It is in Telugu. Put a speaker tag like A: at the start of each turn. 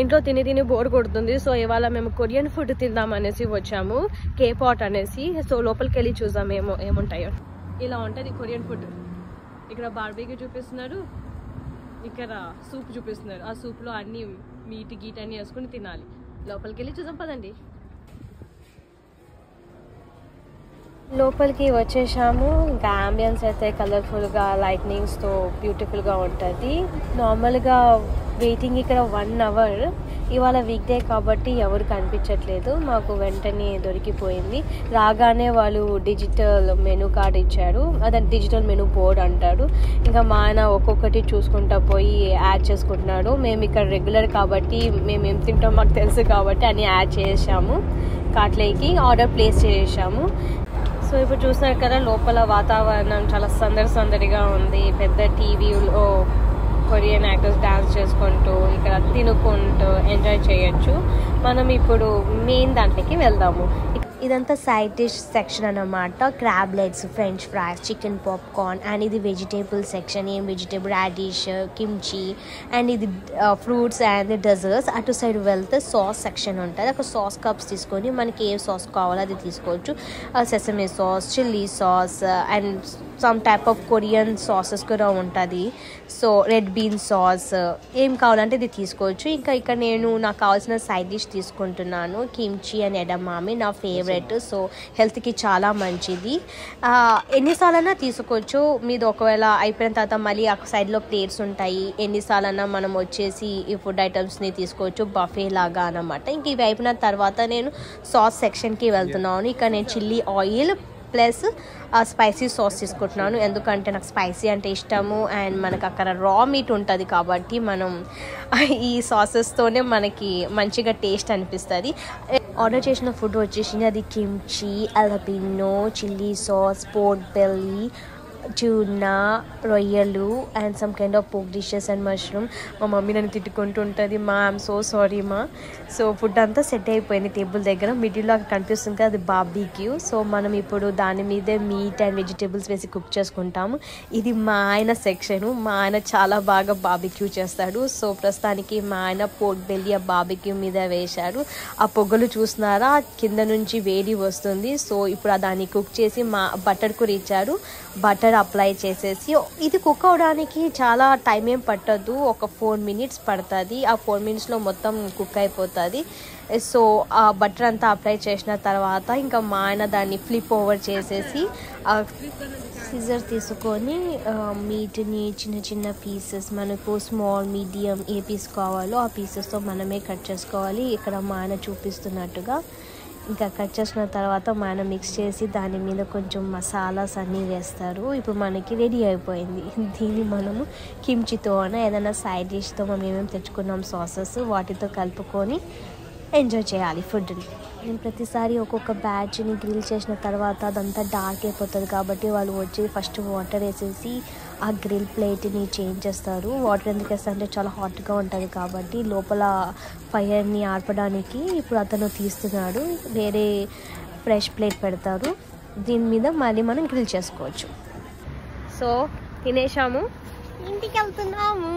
A: ఇంట్లో తిని బోర్ కొడుతుంది. సో ఇవాళ మేము కొరియన్ ఫుడ్ తిందాం అనేసి వచ్చాము, కేపాట్ అనేసి. సో లోపలికి వెళ్ళి చూద్దాం ఏముంటాయో. ఇలా ఉంటుంది కొరియన్ ఫుడ్. ఇక్కడ బార్బీక్యూ చూపిస్తున్నారు, ఇక్కడ సూప్ చూపిస్తున్నారు. ఆ సూప్లో అన్ని మీట్ గీట్ అన్ని వేసుకుని తినాలి. లోపలికి వెళ్ళి చూద్దాం పదండి. లోపలికి వచ్చేసాము. ఇంకా అంబియన్స్ అయితే కలర్ఫుల్గా లైట్నింగ్స్తో బ్యూటిఫుల్గా ఉంటుంది. నార్మల్గా వెయిటింగ్ ఇక్కడ 1 అవర్. ఇవాళ వీక్ డే కాబట్టి ఎవరు కనిపించట్లేదు. మాకు వెంటనే దొరికిపోయింది. రాగానే వాళ్ళు డిజిటల్ మెనూ కార్డ్ ఇచ్చారు, అదే డిజిటల్ మెనూ బోర్డ్ అంటారు. ఇంకా మా ఆయన ఒక్కొక్కటి చూసుకుంటా పోయి యాడ్ చేసుకుంటున్నాడు. మేము ఇక్కడ రెగ్యులర్ కాబట్టి మేము ఏం తింటాం మాకు తెలుసు కాబట్టి అన్నీ యాడ్ చేసాము. కార్ట్లోకి ఆర్డర్ ప్లేస్ చేసాము. సో ఇప్పుడు చూస్తున్నారు కదా, లోపల వాతావరణం చాలా సందడిగా ఉంది. పెద్ద టీవీలో కొరియన్ యాక్టర్స్ డాన్స్ చేసుకుంటూ ఇక్కడ తినుకుంటూ ఎంజాయ్ చేయొచ్చు. మనం ఇప్పుడు మెయిన్ దాంట్లోకి వెళ్దాము. ఇదంతా సైడ్ డిష్ సెక్షన్ అన్నమాట. Crablets, French fries, chicken popcorn, and ఇది వెజిటేబుల్ సెక్షన్. ఏం వెజిటేబుల్, రాడిష్, కిమ్చి, అండ్ ఇది ఫ్రూట్స్ అండ్ డెజర్ట్స్. అటు సైడ్ వెళ్తే సాస్ సెక్షన్ ఉంటుంది. అక్కడ సాస్ కప్స్ తీసుకొని మనకి ఏ సాస్ కావాలో అది తీసుకోవచ్చు. Sesame sauce, chilli sauce, and some type of Korean sauces కూడా ఉంటుంది. సో రెడ్ బీన్ సాస్, ఏం కావాలంటే ఇది తీసుకోవచ్చు. ఇంకా ఇక్కడ నాకు కావాల్సిన సైడ్ డిష్ తీసుకుంటున్నాను. కిమ్చి అండ్ ఎడమామి నా ఫేవరెట్. సో హెల్త్కి చాలా మంచిది. ఎన్నిసార్లైనా తీసుకోవచ్చు. మీది ఒకవేళ అయిపోయిన తర్వాత మళ్ళీ ఆ సైడ్లో ప్లేట్స్ ఉంటాయి. ఎన్నిసార్లైనా మనం వచ్చేసి ఈ ఫుడ్ ఐటమ్స్ని తీసుకోవచ్చు, బఫే లాగా అన్నమాట. ఇంక ఇవి అయిపోయిన తర్వాత నేను సాస్ సెక్షన్కి వెళ్తున్నాను. ఇక్కడ నేను chilli oil plus spicy sauce తీసుకుంటున్నాను. ఎందుకంటే నాకు స్పైసీ అంటే ఇష్టము. అండ్ మనకు అక్కడ రా మీట్ ఉంటుంది కాబట్టి మనం ఈ సాసెస్తోనే మనకి మంచిగా టేస్ట్ అనిపిస్తుంది. ఆర్డర్ చేసిన ఫుడ్ వచ్చేసింది. అది kimchi, jalapeno, chilli sauce, pork belly, tuna, రొయ్యలు, and some kind of poke dishes and mushroom. మా మమ్మీ నన్ను తిట్టుకుంటూ ఉంటుంది, మా ఐఎమ్ సో సారీ మా. సో ఫుడ్ అంతా సెట్ అయిపోయింది టేబుల్ దగ్గర. మిడిల్లో కనిపిస్తుంది కదా, అది బార్బీక్యూ. సో మనం ఇప్పుడు దాని మీదే మీట్ అండ్ వెజిటేబుల్స్ వేసి కుక్ చేసుకుంటాము. ఇది మా ఆయన సెక్షను. మా ఆయన చాలా బాగా బార్బీక్యూ చేస్తాడు. సో ప్రస్తుతానికి మా ఆయన పోర్క్ బెల్లీ ఆ బార్బీక్యూ మీద వేశారు. ఆ పొగలు చూస్తున్నారా, కింద నుంచి వేడి వస్తుంది. సో ఇప్పుడు దాన్ని కుక్ చేసి మా బటర్ కూడా ఇచ్చారు. బటర్ అప్లై చేసేసి ఇది కుక్ అవడానికి చాలా టైం ఏం పట్టదు, ఒక 4 మినిట్స్ పడుతుంది. ఆ 4 మినిట్స్లో మొత్తం కుక్ అయిపోతుంది. సో ఆ బటర్ అంతా అప్లై చేసిన తర్వాత ఇంకా మా ఆయన దాన్ని ఫ్లిప్ ఓవర్ చేసేసి సిజర్ తీసుకొని మీట్ని చిన్న పీసెస్, మనకు స్మాల్ మీడియం ఏ పీస్ కావాలో ఆ పీసెస్తో మనమే కట్ చేసుకోవాలి. ఇక్కడ మా ఆయన చూపిస్తున్నట్టుగా ఇంకా కట్ చేసిన తర్వాత మనం మిక్స్ చేసి దాని మీద కొంచెం మసాలాస్ అన్నీ వేస్తారు. ఇప్పుడు మనకి రెడీ అయిపోయింది. దీన్ని మనము కిమ్చితో ఏదైనా సైడ్ డిష్తో మనం ఏమేమి తెచ్చుకున్నాం సాసెస్ వాటితో కలుపుకొని ఎంజాయ్ చేయాలి ఫుడ్ని. నేను ప్రతిసారి ఒక్కొక్క బ్యాచ్ని గ్రిల్ చేసిన తర్వాత అదంతా డార్క్ అయిపోతుంది కాబట్టి వాళ్ళు వచ్చి ఫస్ట్ వాటర్ వేసేసి ఆ గ్రిల్ ప్లేట్ని చేంజ్ చేస్తారు. వాటర్ ఎందుకు వేస్తారంటే చాలా హాట్గా ఉంటుంది కాబట్టి లోపల ఫైర్ని ఆర్పడానికి. ఇప్పుడు అతను తీస్తున్నాడు, వేరే ఫ్రెష్ ప్లేట్ పెడతారు. దీని మీద మళ్ళీ మనం గ్రిల్ చేసుకోవచ్చు. సో తినేసాము, ఇంటికి వెళ్తున్నాము.